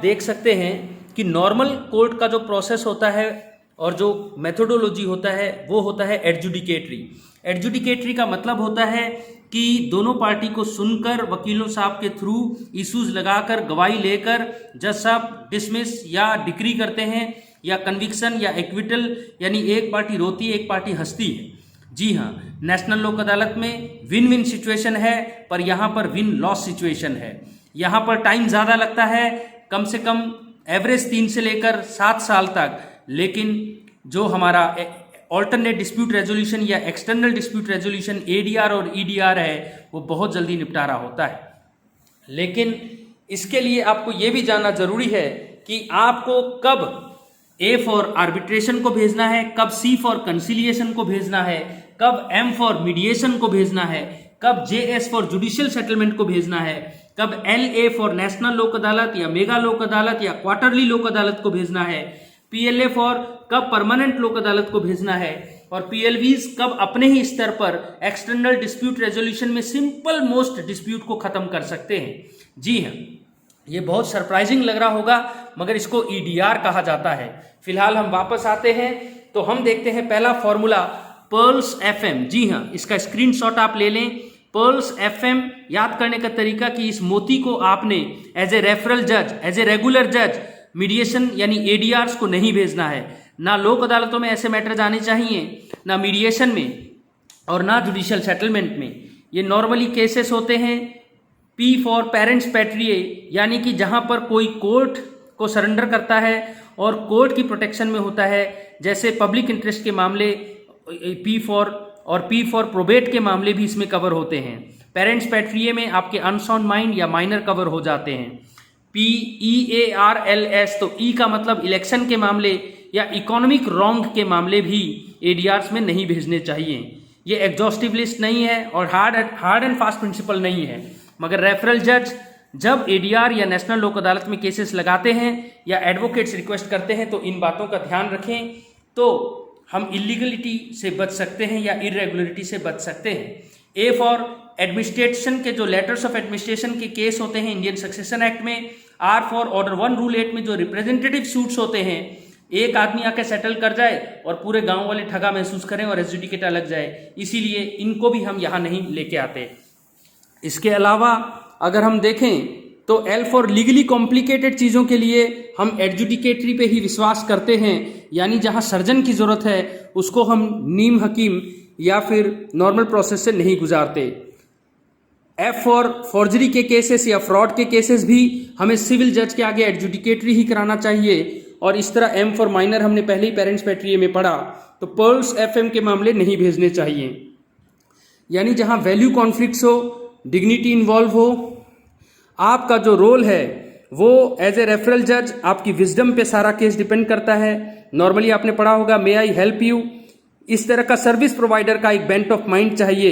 देख सकते हैं कि नॉर्मल कोर्ट का जो प्रोसेस होता है और जो मेथोडोलॉजी होता है वो होता है एडजुडिकेटरी। एडजुडिकेटरी का मतलब होता है कि दोनों पार्टी को सुनकर वकीलों साहब के थ्रू इश्यूज लगाकर गवाही लेकर जज साहब डिसमिस या डिक्री करते हैं या कन्विक्शन या एक्विटल, यानी एक पार्टी रोती है एक पार्टी हंसती है। जी हाँ, नेशनल लोक अदालत में विन विन सिचुएशन है, पर यहाँ पर विन लॉस सिचुएशन है। यहाँ पर टाइम ज़्यादा लगता है, कम से कम एवरेज 3 से लेकर 7 साल तक, लेकिन जो हमारा ऑल्टरनेट डिस्प्यूट रेजोल्यूशन या एक्सटर्नल डिस्प्यूट रेजोल्यूशन ADR और EDR है वो बहुत जल्दी निपटारा होता है। लेकिन इसके लिए आपको ये भी जानना जरूरी है कि आपको कब A फॉर आर्बिट्रेशन को भेजना है, कब C फॉर कंसिलिएशन को भेजना है, कब M फॉर मीडिएशन को भेजना है, कब JS फॉर जुडिशियल सेटलमेंट को भेजना है, कब LA फॉर नेशनल लोक अदालत या मेगा लोक अदालत या क्वार्टरली लोक अदालत को भेजना है, PLA फॉर कब परमानेंट लोक अदालत को भेजना है, और PLVs कब अपने ही स्तर पर एक्सटर्नल डिस्प्यूट रेजोल्यूशन में सिंपल मोस्ट डिस्प्यूट को खत्म कर सकते हैं। जी हाँ, ये बहुत सरप्राइजिंग लग रहा होगा, मगर इसको EDR कहा जाता है। फिलहाल हम वापस आते हैं तो हम देखते हैं पहला फॉर्मूला पर्ल्स FM। जी हाँ, इसका स्क्रीनशॉट आप ले लें। पर्ल्स FM याद करने का तरीका कि इस मोती को आपने एज ए रेफरल जज, एज ए रेगुलर जज मीडिएशन यानी ADRs को नहीं भेजना है। ना लोक अदालतों में ऐसे मैटर जाने चाहिए, ना मीडिएशन में और ना जुडिशियल सेटलमेंट में। ये नॉर्मली केसेस होते हैं P फॉर पेरेंट्स पैट्रिए, यानी कि जहां पर कोई कोर्ट को सरेंडर करता है और कोर्ट की प्रोटेक्शन में होता है, जैसे पब्लिक इंटरेस्ट के मामले P फॉर प्रोबेट के मामले भी इसमें कवर होते हैं। पेरेंट्स पैट्रिए में आपके अनसाउंड माइंड या माइनर कवर हो जाते हैं। PEARLS, तो E का मतलब इलेक्शन के मामले या इकोनॉमिक रॉन्ग के मामले भी ADRs में नहीं भेजने चाहिए। ये एग्जॉस्टिव लिस्ट नहीं है और हार्ड एंड फास्ट प्रिंसिपल नहीं है, मगर रेफरल जज जब ADR या नेशनल लोक अदालत में केसेस लगाते हैं या एडवोकेट्स रिक्वेस्ट करते हैं तो इन बातों का ध्यान रखें, तो हम इलीगलिटी से बच सकते हैं या इरेगुलरिटी से बच सकते हैं। A फॉर एडमिनिस्ट्रेशन के जो लेटर्स ऑफ एडमिनिस्ट्रेशन के केस होते हैं इंडियन सक्सेशन एक्ट में। R फॉर ऑर्डर 1 रूल 8 में जो रिप्रेजेंटेटिव सूट्स होते हैं, एक आदमी आके सेटल कर जाए और पूरे गांव वाले ठगा महसूस करें और एडजुडिकेट अलग जाए, इसीलिए इनको भी हम यहाँ नहीं लेके आते। इसके अलावा अगर हम देखें तो L फॉर लीगली कॉम्प्लिकेटेड चीज़ों के लिए हम एडजुडिकेटरी पे ही विश्वास करते हैं, यानी जहाँ सर्जन की ज़रूरत है उसको हम नीम हकीम या फिर नॉर्मल प्रोसेस से नहीं गुजारते। F फॉर फॉर्जरी के केसेस या फ्रॉड के केसेस भी हमें सिविल जज के आगे एडजुडिकेटरी ही कराना चाहिए, और इस तरह M फॉर माइनर हमने पहले ही पेरेंट्स पैट्रिए में पढ़ा, तो पर्ल्स FM के मामले नहीं भेजने चाहिए। यानी जहाँ वैल्यू कॉन्फ्लिक्ट्स हो, डिग्निटी इन्वॉल्व हो, आपका जो रोल है वो एज ए रेफरल जज आपकी विजडम पे सारा केस डिपेंड करता है। नॉर्मली आपने पढ़ा होगा मे आई हेल्प यू, इस तरह का सर्विस प्रोवाइडर का एक बेंट ऑफ माइंड चाहिए,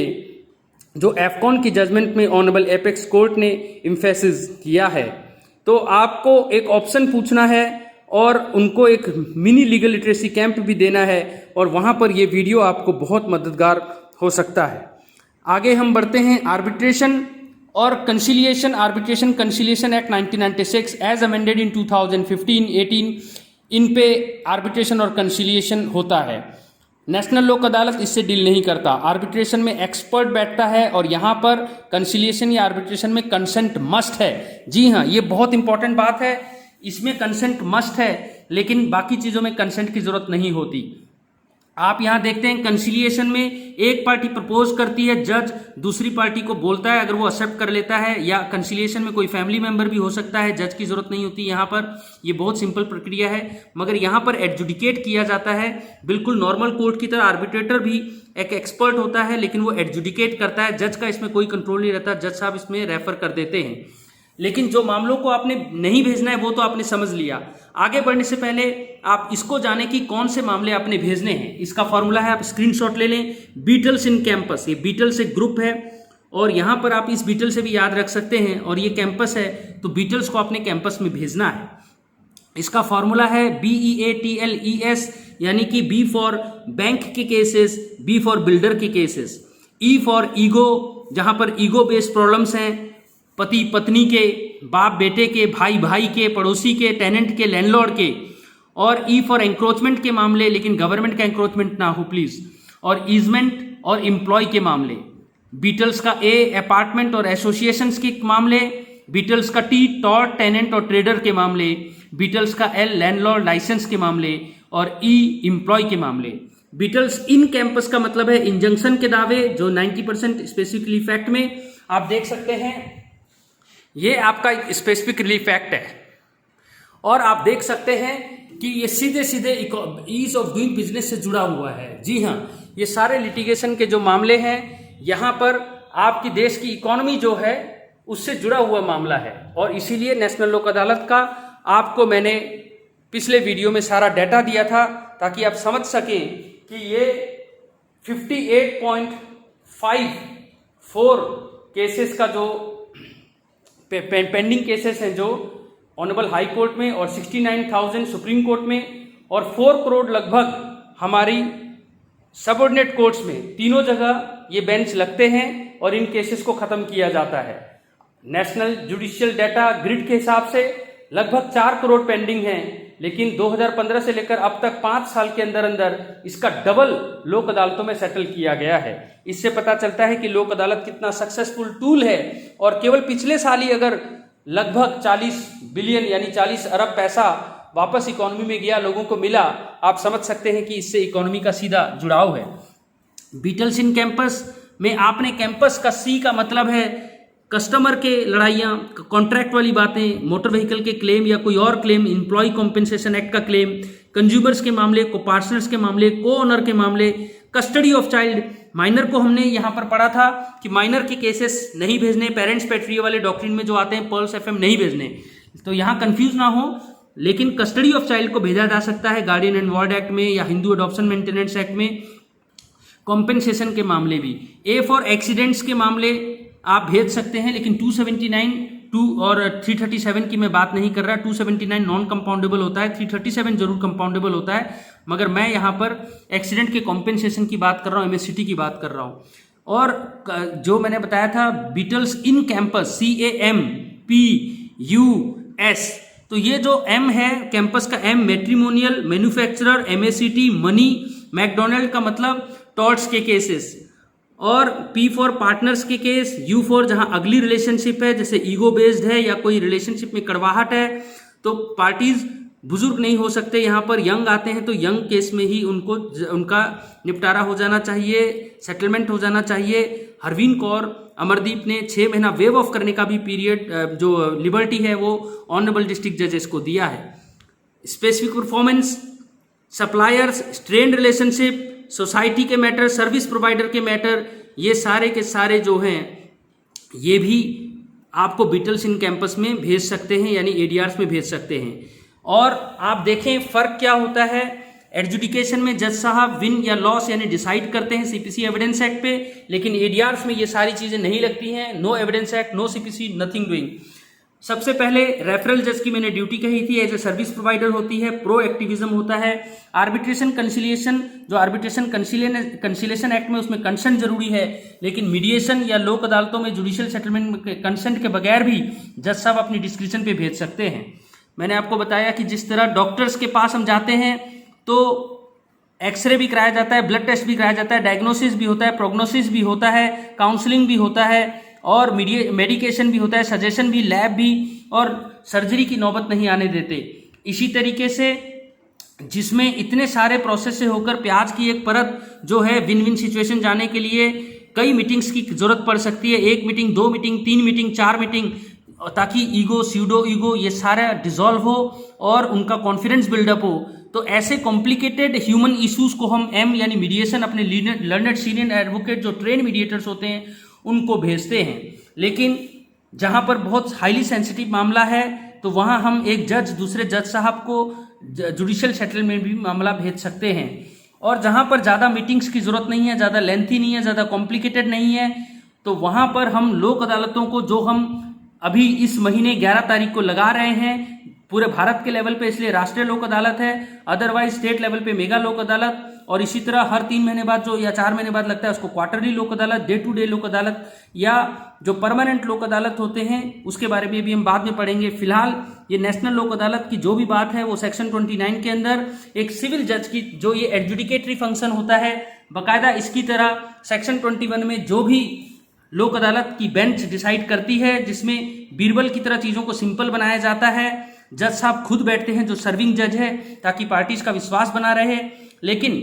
जो एफकॉन की जजमेंट में ऑनरेबल एपेक्स कोर्ट ने इम्फेसिस किया है। तो आपको एक ऑप्शन पूछना है और उनको एक मिनी लीगल लिटरेसी कैंप भी देना है, और वहां पर ये वीडियो आपको बहुत मददगार हो सकता है। आगे हम बढ़ते हैं आर्बिट्रेशन और conciliation. Arbitration conciliation act 1996 as amended in 2015-18, इन पे आर्बिट्रेशन और कंसिलिएशन होता है। नेशनल लोक अदालत इससे डील नहीं करता। आर्बिट्रेशन में एक्सपर्ट बैठता है और यहाँ पर कंसिलिएशन या आर्बिट्रेशन में कंसेंट मस्ट है। जी हाँ, ये बहुत इंपॉर्टेंट बात है, इसमें कंसेंट मस्ट है, लेकिन बाकी चीज़ों में कंसेंट की जरूरत नहीं होती। आप यहाँ देखते हैं कंसिलिएशन में एक पार्टी प्रपोज करती है, जज दूसरी पार्टी को बोलता है, अगर वो एक्सेप्ट कर लेता है, या कंसिलिएशन में कोई फैमिली मेंबर भी हो सकता है, जज की जरूरत नहीं होती यहाँ पर। ये बहुत सिंपल प्रक्रिया है, मगर यहाँ पर एडजुडिकेट किया जाता है बिल्कुल नॉर्मल कोर्ट की तरह। आर्बिट्रेटर भी एक एक्सपर्ट होता है, लेकिन वो एडजुडिकेट करता है, जज का इसमें कोई कंट्रोल नहीं रहता, जज साहब इसमें रेफर कर देते हैं। लेकिन जो मामलों को आपने नहीं भेजना है वो तो आपने समझ लिया। आगे बढ़ने से पहले आप इसको जाने कि कौन से मामले आपने भेजने हैं। इसका फॉर्मूला है, आप स्क्रीनशॉट ले लें, बीटल्स इन कैंपस। ये बीटल्स एक ग्रुप है और यहाँ पर आप इस बीटल से भी याद रख सकते हैं, और ये कैंपस है, तो बीटल्स को अपने कैंपस में भेजना है। इसका फॉर्मूला है BEATLES, यानी कि B फॉर बैंक के केसेस, B फॉर बिल्डर के केसेस, E फॉर ईगो, जहां पर ईगो बेस्ड प्रॉब्लम्स हैं पति पत्नी के, बाप बेटे के, भाई भाई के, पड़ोसी के, टेनेंट के, लैंडलॉर्ड के, और ई फॉर एंक्रोचमेंट के मामले, लेकिन गवर्नमेंट का एंक्रोचमेंट ना हो प्लीज, और ईजमेंट और एम्प्लॉय के मामले, बीटल्स का ए अपार्टमेंट और एसोसिएशंस के मामले, बीटल्स का टी टॉर्ट, टेनेंट और ट्रेडर के मामले, बीटल्स का एल लैंडलॉर्ड लाइसेंस के मामले, और ई एम्प्लॉय के मामले। बीटल्स इन कैंपस का मतलब है इंजंक्शन के दावे जो 90% स्पेसिफिक रिलीफ एक्ट में आप देख सकते हैं, ये आपका स्पेसिफिक रिलीफ एक्ट है। और आप देख सकते हैं कि ये सीधे सीधे ईज ऑफ डूइंग बिजनेस से जुड़ा हुआ है। जी हाँ, ये सारे लिटिगेशन के जो मामले हैं, यहाँ पर आपकी देश की इकोनॉमी जो है उससे जुड़ा हुआ मामला है, और इसीलिए नेशनल लोक अदालत का आपको मैंने पिछले वीडियो में सारा डाटा दिया था ताकि आप समझ सकें कि ये 58.54 केसेस का जो पेंडिंग केसेस हैं जो ऑनरेबल हाई कोर्ट में, और 69,000 सुप्रीम कोर्ट में, और 4 करोड़ लगभग हमारी सबऑर्डिनेट कोर्ट्स में, तीनों जगह ये बेंच लगते हैं और इन केसेस को खत्म किया जाता है। नेशनल जुडिशियल डाटा ग्रिड के हिसाब से लगभग 4 करोड़ पेंडिंग हैं, लेकिन 2015 से लेकर अब तक 5 साल के अंदर अंदर इसका डबल लोक अदालतों में सेटल किया गया है। इससे पता चलता है कि लोक अदालत कितना सक्सेसफुल टूल है, और केवल पिछले साल ही अगर लगभग 40 बिलियन यानी 40 अरब पैसा वापस इकोनॉमी में गया, लोगों को मिला, आप समझ सकते हैं कि इससे इकोनॉमी का सीधा जुड़ाव है। बीटल्स इन कैंपस में आपने कैंपस का सी का मतलब है कस्टमर के लड़ाइयाँ, कॉन्ट्रैक्ट वाली बातें, मोटर व्हीकल के क्लेम या कोई और क्लेम, एम्प्लॉय कॉम्पेंसेशन एक्ट का क्लेम, कंज्यूमर्स के मामले, को पार्टनर्स के मामले, को ओनर के मामले, कस्टडी ऑफ चाइल्ड, माइनर को हमने यहाँ पर पढ़ा था कि माइनर के केसेस नहीं भेजने, पेरेंट्स पैट्री वाले डॉक्ट्रिन में जो आते हैं पर्ल्स एफएम नहीं भेजने, तो यहाँ कंफ्यूज ना हो, लेकिन कस्टडी ऑफ चाइल्ड को भेजा जा सकता है गार्डियन एंड वार्ड एक्ट में या हिंदू अडॉप्शन मेंटेनेंस एक्ट में। कॉम्पेंसेशन के मामले भी, ए फॉर एक्सीडेंट्स के मामले आप भेज सकते हैं, लेकिन 279 और 337 की मैं बात नहीं कर रहा। 279 नॉन कंपाउंडेबल होता है, 337 जरूर कंपाउंडेबल होता है, मगर मैं यहाँ पर एक्सीडेंट के कॉम्पेंसेशन की बात कर रहा हूँ, एमएससीटी की बात कर रहा हूँ। और जो मैंने बताया था बीटल्स इन कैंपस, CAMPUS, तो ये जो M है कैंपस का M, matrimonial, manufacturer, MSCT, money, McDonald का मतलब टॉर्ट्स के केसेस, और P फॉर पार्टनर्स के केस, U फॉर जहां अगली रिलेशनशिप है, जैसे ईगो बेस्ड है या कोई रिलेशनशिप में कड़वाहट है, तो पार्टीज बुजुर्ग नहीं हो सकते, यहाँ पर यंग आते हैं, तो यंग केस में ही उनका निपटारा हो जाना चाहिए, सेटलमेंट हो जाना चाहिए। हरवीन कौर अमरदीप ने 6 महीना वेव ऑफ करने का भी पीरियड जो लिबर्टी है वो ऑनरेबल डिस्ट्रिक्ट जजेस को दिया है। Specific performance, suppliers, strain relationship, society के मैटर, सर्विस प्रोवाइडर के मैटर, ये सारे के सारे जो हैं ये भी आपको बीटल्स इन कैंपस में भेज सकते हैं, यानी एडीआर्स में भेज सकते हैं। और आप देखें फर्क क्या होता है, एडजुडिकेशन में जज साहब विन या लॉस यानी डिसाइड करते हैं सीपीसी एविडेंस एक्ट पे, लेकिन एडीआर्स में ये सारी चीजें नहीं लगती हैं। No evidence act, no CPC, nothing doing. सबसे पहले रेफरल जज की मैंने ड्यूटी कही थी, एज ए सर्विस प्रोवाइडर होती है, प्रो एक्टिविज्म होता है। आर्बिट्रेशन कंसिलिएशन, जो आर्बिट्रेशन कंसिलिएशन एक्ट में उसमें कंसेंट जरूरी है, लेकिन मीडिएशन या लोक अदालतों में जुडिशियल सेटलमेंट में कंसेंट के बगैर भी जज साहब अपनी डिस्क्रिप्शन पे भेज सकते हैं। मैंने आपको बताया कि जिस तरह डॉक्टर्स के पास हम जाते हैं तो एक्सरे भी कराया जाता है, ब्लड टेस्ट भी कराया जाता है, डायग्नोसिस भी होता है, प्रोग्नोसिस भी होता है, काउंसलिंग भी होता है, और मेडिकेशन भी होता है, सजेशन भी, लैब भी, और सर्जरी की नौबत नहीं आने देते। इसी तरीके से जिसमें इतने सारे प्रोसेस से होकर प्याज की एक परत जो है विन विन सिचुएशन जाने के लिए कई मीटिंग्स की जरूरत पड़ सकती है, 1 मीटिंग, 2 मीटिंग, 3 मीटिंग, 4 मीटिंग, ताकि ईगो, स्यूडो ईगो ये सारा डिसॉल्व हो और उनका कॉन्फिडेंस बिल्डअप हो। तो ऐसे कॉम्प्लिकेटेड ह्यूमन इश्यूज को हम एम यानी मीडिएशन अपने लर्नेड सीनियर एडवोकेट जो ट्रेन मीडिएटर्स होते हैं उनको भेजते हैं। लेकिन जहां पर बहुत हाईली सेंसिटिव मामला है तो वहां हम एक जज दूसरे जज साहब को जुडिशियल सेटलमेंट भी मामला भेज सकते हैं। और जहां पर ज़्यादा मीटिंग्स की जरूरत नहीं है, ज़्यादा लेंथी नहीं है, ज़्यादा कॉम्प्लिकेटेड नहीं है, तो वहां पर हम लोक अदालतों को जो हम अभी इस महीने 11 तारीख को लगा रहे हैं पूरे भारत के लेवल पे, इसलिए राष्ट्रीय लोक अदालत है। अदरवाइज स्टेट लेवल पे मेगा लोक अदालत, और इसी तरह हर 3 महीने बाद जो या 4 महीने बाद लगता है उसको क्वार्टरली लोक अदालत, डे टू डे लोक अदालत, या जो परमानेंट लोक अदालत होते हैं उसके बारे में भी हम बाद में पढ़ेंगे। फिलहाल ये नेशनल लोक अदालत की जो भी बात है वो सेक्शन 29 के अंदर एक सिविल जज की जो ये एडजुडिकेटरी फंक्शन होता है, बाकायदा इसकी तरह सेक्शन 21 में जो भी लोक अदालत की बेंच डिसाइड करती है, जिसमें बीरबल की तरह चीज़ों को सिंपल बनाया जाता है। जज साहब खुद बैठते हैं जो सर्विंग जज है, ताकि पार्टीज का विश्वास बना रहे। लेकिन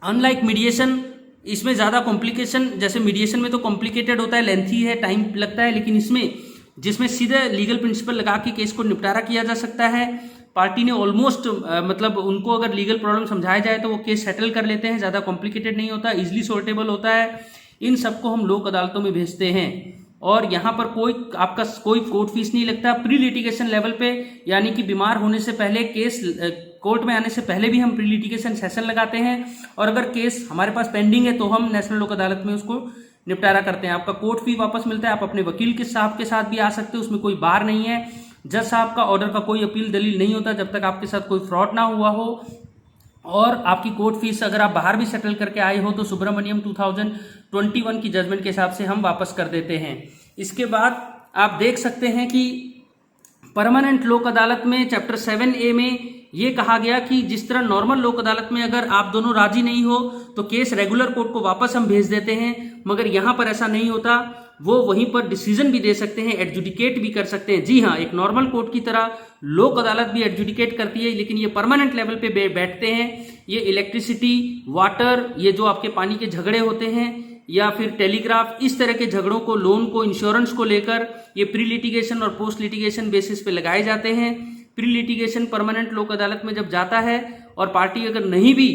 अनलाइक मीडिएशन, इसमें ज़्यादा कॉम्प्लिकेशन, जैसे मीडिएशन में तो कॉम्प्लिकेटेड होता है, लेंथी है, टाइम लगता है, लेकिन इसमें जिसमें सीधे लीगल प्रिंसिपल लगा के केस को निपटारा किया जा सकता है। पार्टी ने ऑलमोस्ट मतलब उनको अगर लीगल प्रॉब्लम समझाया जाए तो वो केस सेटल कर लेते हैं, ज़्यादा कॉम्प्लिकेटेड नहीं होता, इजिली सॉर्टेबल होता है। इन सबको हम लोक अदालतों में भेजते हैं और यहाँ पर आपका कोई कोर्ट फीस नहीं लगता। प्री लिटिगेशन लेवल पे, यानी कि बीमार होने से पहले, केस कोर्ट में आने से पहले भी हम प्री लिटिगेशन सेशन लगाते हैं, और अगर केस हमारे पास पेंडिंग है तो हम नेशनल लोक अदालत में उसको निपटारा करते हैं। आपका कोर्ट फी वापस मिलता है, आप अपने वकील के साहब के साथ भी आ सकते हो, उसमें कोई बार नहीं है। जज साहब का ऑर्डर का कोई अपील दलील नहीं होता जब तक आपके साथ कोई फ्रॉड ना हुआ हो। और आपकी कोर्ट फीस अगर आप बाहर भी सेटल करके आए हो तो सुब्रमण्यम 2021 की जजमेंट के हिसाब से हम वापस कर देते हैं। इसके बाद आप देख सकते हैं कि परमानेंट लोक अदालत में चैप्टर 7A में ये कहा गया कि जिस तरह नॉर्मल लोक अदालत में अगर आप दोनों राजी नहीं हो तो केस रेगुलर कोर्ट को वापस हम भेज देते हैं, मगर यहाँ पर ऐसा नहीं होता। वो वहीं पर डिसीजन भी दे सकते हैं, एडजुडिकेट भी कर सकते हैं। जी हाँ, एक नॉर्मल कोर्ट की तरह लोक अदालत भी एडजुडिकेट करती है, लेकिन ये परमानेंट लेवल पे बैठते हैं। ये इलेक्ट्रिसिटी, वाटर, ये जो आपके पानी के झगड़े होते हैं, या फिर टेलीग्राफ, इस तरह के झगड़ों को, लोन को, इंश्योरेंस को लेकर ये प्री लिटिगेशन और पोस्ट लिटिगेशन बेसिस पे लगाए जाते हैं। प्री लिटिगेशन परमानेंट लोक अदालत में जब जाता है और पार्टी अगर नहीं भी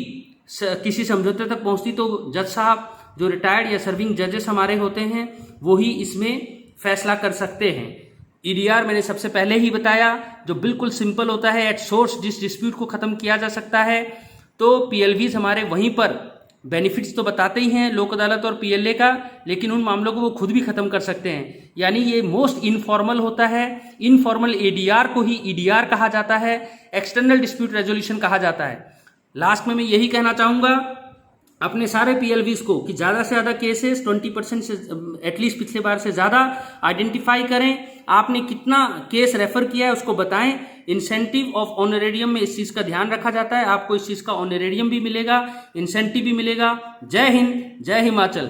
किसी समझौते तक पहुंचती तो जज साहब जो रिटायर्ड या सर्विंग जजेस हमारे होते हैं वो ही इसमें फैसला कर सकते हैं। ईडीआर मैंने सबसे पहले ही बताया, जो बिल्कुल सिंपल होता है, एट सोर्स जिस डिस्प्यूट को खत्म किया जा सकता है। तो पीएलवीज हमारे वहीं पर बेनिफिट्स तो बताते ही हैं लोक अदालत और पीएलए का, लेकिन उन मामलों को वो खुद भी खत्म कर सकते हैं। यानी ये मोस्ट इनफॉर्मल होता है। इनफॉर्मल एडीआर को ही ईडीआर कहा जाता है, एक्सटर्नल डिस्प्यूट रेजोल्यूशन कहा जाता है। लास्ट में मैं यही कहना चाहूंगा अपने सारे पीएलवीज को कि ज़्यादा से ज़्यादा केसेस 20% से एटलीस्ट पिछले बार से ज़्यादा आइडेंटिफाई करें। आपने कितना केस रेफर किया है उसको बताएं। इंसेंटिव ऑफ ऑनरेरियम में इस चीज़ का ध्यान रखा जाता है, आपको इस चीज़ का ऑनरेरियम भी मिलेगा, इंसेंटिव भी मिलेगा। जय हिंद, जय हिमाचल।